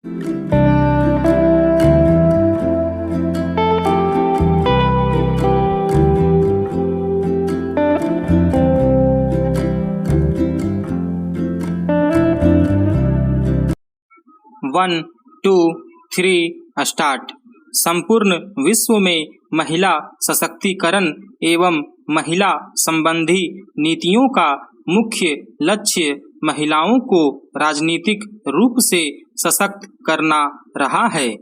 1, 2, 3 start. संपूर्ण विश्व में महिला सशक्तिकरण एवं महिला संबंधी नीतियों का मुख्य लक्ष्य महिलाओं को राजनीतिक रूप से सशक्त करना रहा है।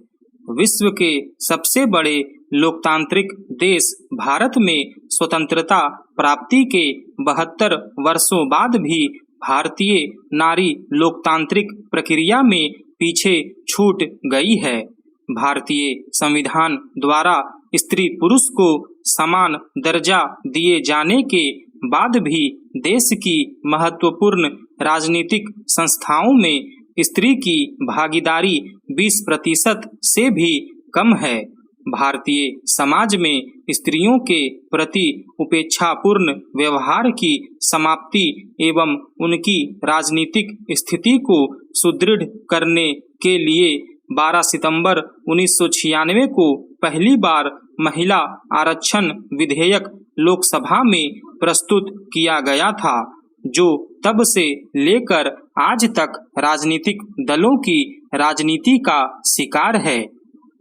विश्व के सबसे बड़े लोकतांत्रिक देश भारत में स्वतंत्रता प्राप्ति के 72 वर्षों बाद भी भारतीय नारी लोकतांत्रिक प्रक्रिया में पीछे छूट गई है। भारतीय संविधान द्वारा स्त्री पुरुष को समान दर्जा दिए जाने के बाद भी देश की महत्वपूर्ण राजनीतिक संस्थाओं में स्त्री की भागीदारी 20% से भी कम है। भारतीय समाज में स्त्रियों के प्रति उपेक्षापूर्ण व्यवहार की समाप्ति एवं उनकी राजनीतिक स्थिति को सुदृढ़ करने के लिए 12 सितंबर 1996 को पहली बार महिला आरक्षण विधेयक लोकसभा में प्रस्तुत किया गया था, जो तब से लेकर आज तक राजनीतिक दलों की राजनीति का शिकार है।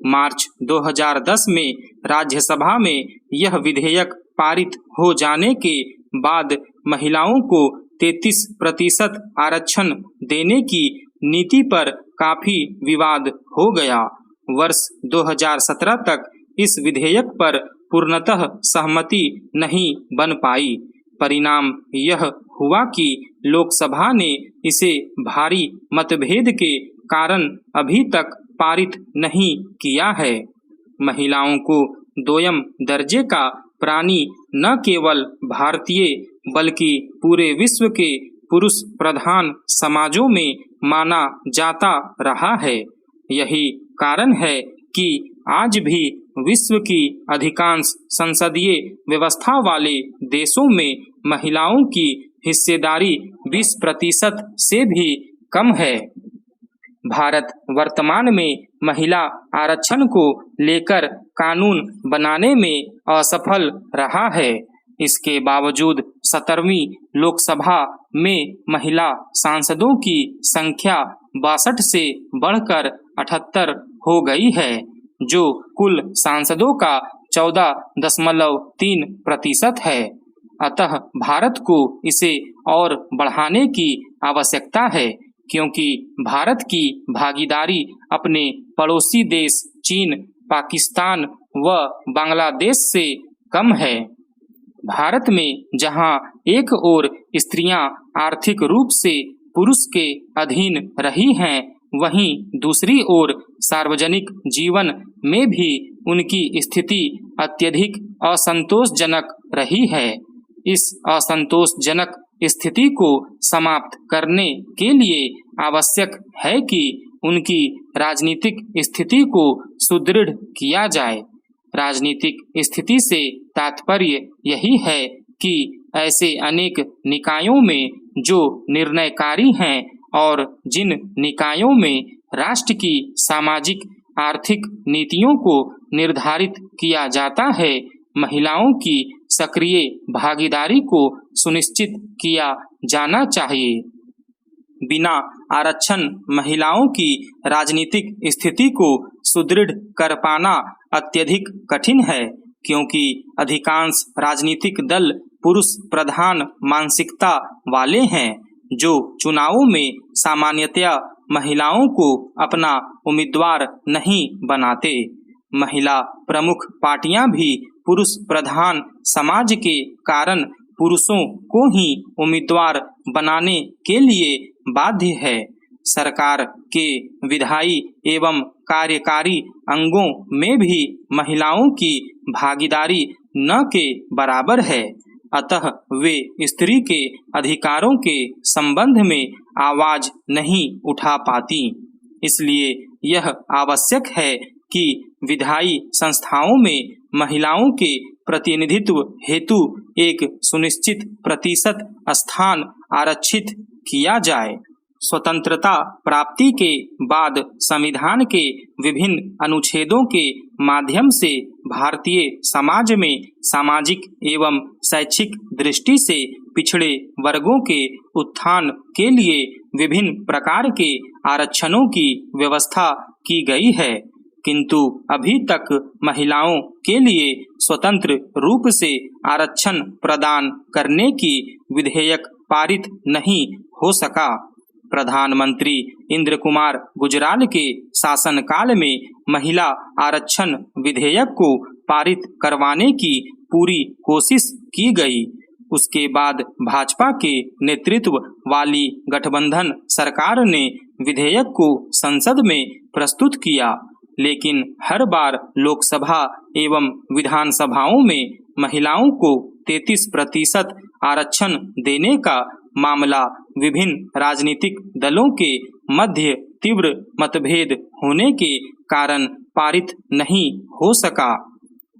मार्च 2010 में राज्यसभा में यह विधेयक पारित हो जाने के बाद महिलाओं को 33% आरक्षण देने की नीति पर काफी विवाद हो गया। वर्ष 2017 तक इस विधेयक पर पूर्णतः सहमति नहीं बन पाई। परिणाम यह हुआ कि लोकसभा ने इसे भारी मतभेद के कारण अभी तक पारित नहीं किया है। महिलाओं को दोयम दर्जे का प्राणी न केवल भारतीय बल्कि पूरे विश्व के पुरुष प्रधान समाजों में माना जाता रहा है। यही कारण है कि आज भी विश्व की अधिकांश संसदीय व्यवस्था वाले देशों में महिलाओं की हिस्सेदारी 20% से भी कम है। भारत वर्तमान में महिला आरक्षण को लेकर कानून बनाने में असफल रहा है। इसके बावजूद 17वीं लोकसभा में महिला सांसदों की संख्या 62 से बढ़कर 78 हो गई है, जो कुल सांसदों का 14.3% है। अतः भारत को इसे और बढ़ाने की आवश्यकता है, क्योंकि भारत की भागीदारी अपने पड़ोसी देश चीन, पाकिस्तान व बांग्लादेश से कम है। भारत में जहां एक ओर स्त्रियां आर्थिक रूप से पुरुष के अधीन रही हैं, वहीं दूसरी ओर सार्वजनिक जीवन में भी उनकी स्थिति अत्यधिक असंतोषजनक रही है। इस असंतोषजनक स्थिति को समाप्त करने के लिए आवश्यक है कि उनकी राजनीतिक स्थिति को सुदृढ़ किया जाए। राजनीतिक स्थिति से तात्पर्य यही है कि ऐसे अनेक निकायों में जो निर्णयकारी हैं और जिन निकायों में राष्ट्र की सामाजिक आर्थिक नीतियों को निर्धारित किया जाता है, महिलाओं की सक्रिय भागीदारी को सुनिश्चित किया जाना चाहिए। बिना आरक्षण महिलाओं की राजनीतिक स्थिति को सुदृढ़ कर पाना अत्यधिक कठिन है, क्योंकि अधिकांश राजनीतिक दल पुरुष प्रधान मानसिकता वाले हैं, जो चुनावों में सामान्यतया महिलाओं को अपना उम्मीदवार नहीं बनाते। महिला प्रमुख पार्टियां भी पुरुष प्रधान समाज के कारण पुरुषों को ही उम्मीदवार बनाने के लिए बाध्य है। सरकार के विधायी एवं कार्यकारी अंगों में भी महिलाओं की भागीदारी न के बराबर है। अतः वे स्त्री के अधिकारों के संबंध में आवाज नहीं उठा पाती। इसलिए यह आवश्यक है कि विधायी संस्थाओं में महिलाओं के प्रतिनिधित्व हेतु एक सुनिश्चित प्रतिशत स्थान आरक्षित किया जाए। स्वतंत्रता प्राप्ति के बाद संविधान के विभिन्न अनुच्छेदों के माध्यम से भारतीय समाज में सामाजिक एवं शैक्षिक दृष्टि से पिछड़े वर्गों के उत्थान के लिए विभिन्न प्रकार के आरक्षणों की व्यवस्था की गई है, किंतु अभी तक महिलाओं के लिए स्वतंत्र रूप से आरक्षण प्रदान करने की विधेयक पारित नहीं हो सका। प्रधानमंत्री इंद्र कुमार गुजराल के शासनकाल में महिला आरक्षण विधेयक को पारित करवाने की पूरी कोशिश की गई। उसके बाद भाजपा के नेतृत्व वाली गठबंधन सरकार ने विधेयक को संसद में प्रस्तुत किया, लेकिन हर बार लोकसभा एवं विधानसभाओं में महिलाओं को 33% आरक्षण देने का मामला विभिन्न राजनीतिक दलों के मध्य तीव्र मतभेद होने के कारण पारित नहीं हो सका।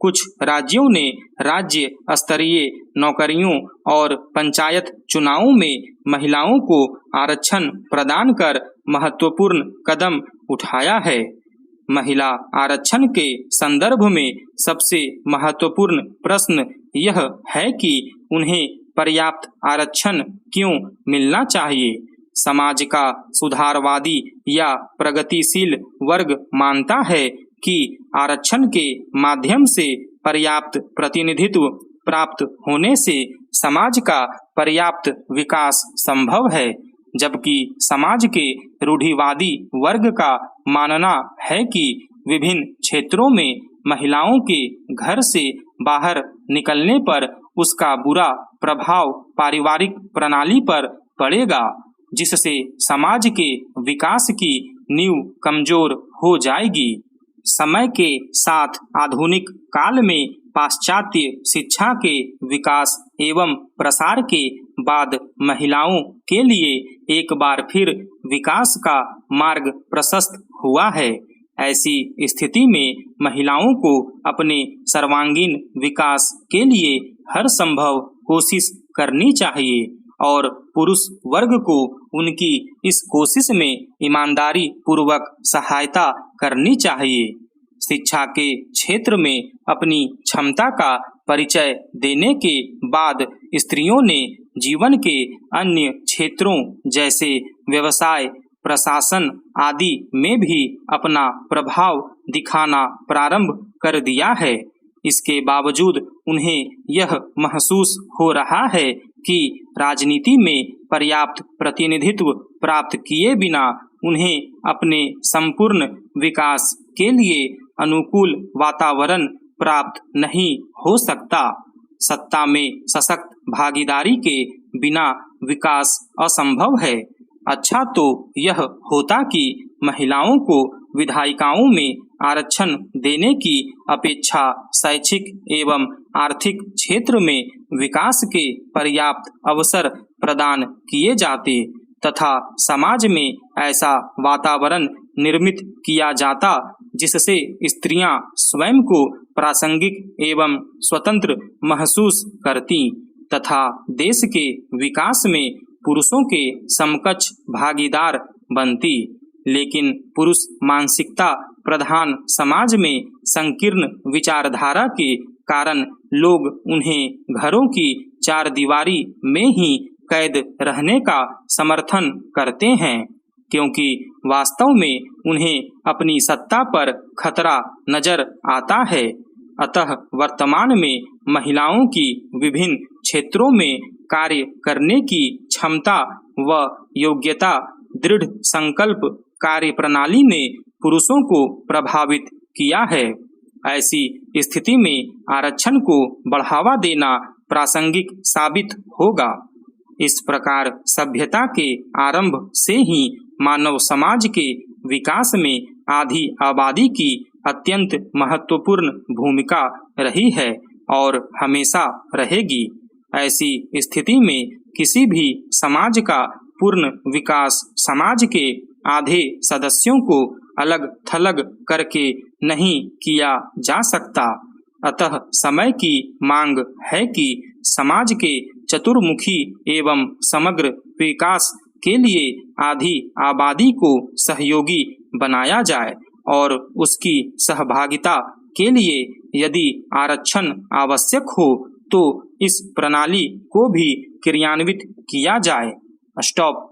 कुछ राज्यों ने राज्य स्तरीय नौकरियों और पंचायत चुनावों में महिलाओं को आरक्षण प्रदान कर महत्वपूर्ण कदम उठाया है। महिला आरक्षण के संदर्भ में सबसे महत्वपूर्ण प्रश्न यह है कि उन्हें पर्याप्त आरक्षण क्यों मिलना चाहिए। समाज का सुधारवादी या प्रगतिशील वर्ग मानता है कि आरक्षण के माध्यम से पर्याप्त प्रतिनिधित्व प्राप्त होने से समाज का पर्याप्त विकास संभव है, जबकि समाज के रूढ़िवादी वर्ग का मानना है कि विभिन्न क्षेत्रों में महिलाओं के घर से बाहर निकलने पर उसका बुरा प्रभाव पारिवारिक प्रणाली पर पड़ेगा, जिससे समाज के विकास की नींव कमजोर हो जाएगी। समय के साथ आधुनिक काल में पाश्चात्य शिक्षा के विकास एवं प्रसार के बाद महिलाओं के लिए एक बार फिर विकास का मार्ग प्रशस्त हुआ है। ऐसी स्थिति में महिलाओं को अपने सर्वांगीण विकास के लिए हर संभव कोशिश करनी चाहिए और पुरुष वर्ग को उनकी इस कोशिश में ईमानदारी पूर्वक सहायता करनी चाहिए। शिक्षा के क्षेत्र में अपनी क्षमता का परिचय देने के बाद स्त्रियों ने जीवन के अन्य क्षेत्रों जैसे व्यवसाय, प्रशासन आदि में भी अपना प्रभाव दिखाना प्रारंभ कर दिया है। इसके बावजूद उन्हें यह महसूस हो रहा है कि राजनीति में पर्याप्त प्रतिनिधित्व प्राप्त किए बिना उन्हें अपने संपूर्ण विकास के लिए अनुकूल वातावरण प्राप्त नहीं हो सकता। सत्ता में सशक्त भागीदारी के बिना विकास असंभव है। अच्छा तो यह होता कि महिलाओं को विधायिकाओं में आरक्षण देने की अपेक्षा शैक्षिक एवं आर्थिक क्षेत्र में विकास के पर्याप्त अवसर प्रदान किए जाते तथा समाज में ऐसा वातावरण निर्मित किया जाता जिससे स्त्रियां स्वयं को प्रासंगिक एवं स्वतंत्र महसूस करती तथा देश के विकास में पुरुषों के समकक्ष भागीदार बनती। लेकिन पुरुष मानसिकता प्रधान समाज में संकीर्ण विचारधारा के कारण लोग उन्हें घरों की चार दीवारी में ही कैद रहने का समर्थन करते हैं, क्योंकि वास्तव में उन्हें अपनी सत्ता पर खतरा नजर आता है। अतः वर्तमान में महिलाओं की विभिन्न क्षेत्रों में कार्य करने की क्षमता व योग्यता दृढ़ संकल्प कार्य प्रणाली ने पुरुषों को प्रभावित किया है। ऐसी स्थिति में आरक्षण को बढ़ावा देना प्रासंगिक साबित होगा। इस प्रकार सभ्यता के आरंभ से ही मानव समाज के विकास में आधी आबादी की अत्यंत महत्वपूर्ण भूमिका रही है और हमेशा रहेगी। ऐसी स्थिति में किसी भी समाज का पूर्ण विकास समाज के आधे सदस्यों को अलग थलग करके नहीं किया जा सकता। अतः समय की मांग है कि समाज के चतुर्मुखी एवं समग्र विकास के लिए आधी आबादी को सहयोगी बनाया जाए और उसकी सहभागिता के लिए यदि आरक्षण आवश्यक हो तो इस प्रणाली को भी क्रियान्वित किया जाए। स्टॉप।